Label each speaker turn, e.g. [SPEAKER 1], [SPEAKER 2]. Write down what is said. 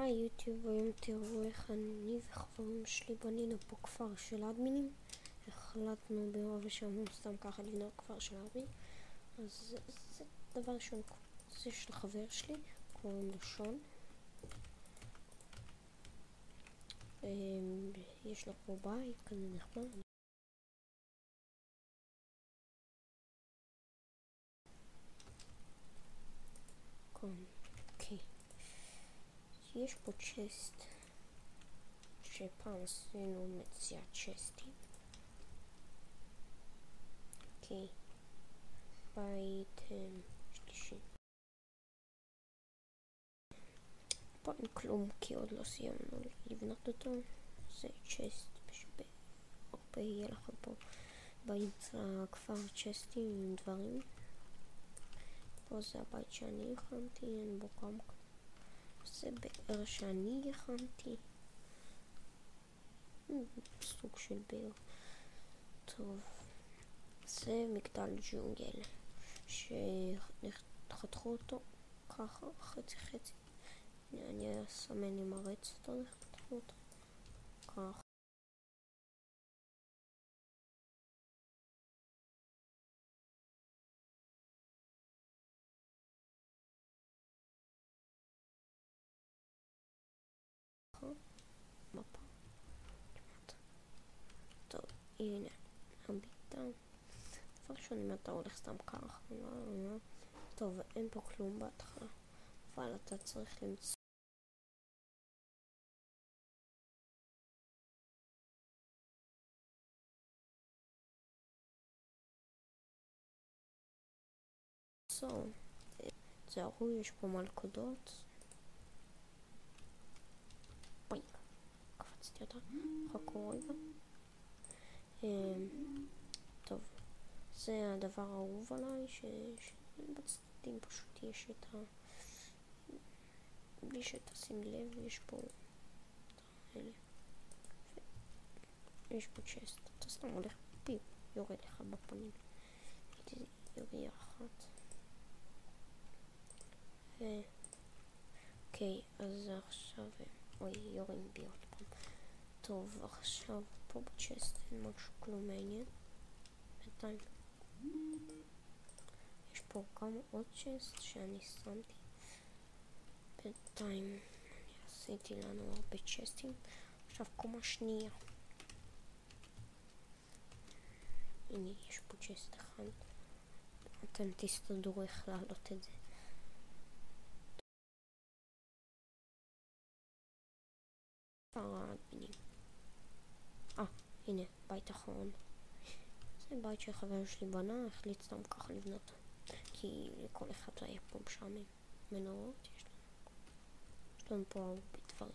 [SPEAKER 1] יוטיוב, היום תראו איך אני וחברים שלי בנינו פה כפר של אדמינים. החלטנו ברוב השבוע סתם ככה לבנות כפר של אדמין. אז זה דבר ראשון, זה של חבר שלי, קוראים לו שון. יש לו פה בית כזה נחמד. אוקיי. יש פה צ'סט שפעם עשינו מציאת צ'סטים. אוקיי. בית שלישי. פה אין כלום כי עוד לא סיימנו לבנות אותו. זה צ'סט הרבה יהיה לכם פה באמצע הכפר צ'סטים עם דברים. פה זה הבית שאני הכנתי, אין בו כמה. זה באר שאני הכנתי, סוג של באר. טוב, זה מגדל ג'ונגל שחתכו אותו ככה חצי חצי. אני אסמן עם הרדסטון איך חתכו אותו ככה. מפה. טוב, הנה הביטה. דבר ראשון, אם אתה הולך סתם ככה, טוב, אין פה כלום בהתחלה, אבל אתה צריך למצוא תזהרו, יש פה מלכודות. פוינק, קפצתי אותה, חכו רגע. טוב, זה הדבר האהוב עליי, שבצדדים פשוט יש את בלי שתשים לב, יש פה אלה. יש פה צ'סט, אתה סתם הולך פיו, יורד לך בפנים. הייתי יורייה אחת. אוקיי, אז עכשיו יורים בי עוד פעם. טוב, עכשיו פה בצ'סט אין משהו כלום מעניין בינתיים. יש פה גם עוד צ'סט שאני שמתי בינתיים. אני עשיתי לנו הרבה צ'סטים. עכשיו קומה שנייה. הנה, יש פה צ'סט אחד. אתם תסתדרו איך לעלות את זה. הנה, בית אחרון. זה בית שחבר שלי בנה, החליט סתם ככה לבנות, כי לכל אחד היה פה משעמם. מנורות יש לנו פה הרבה דברים.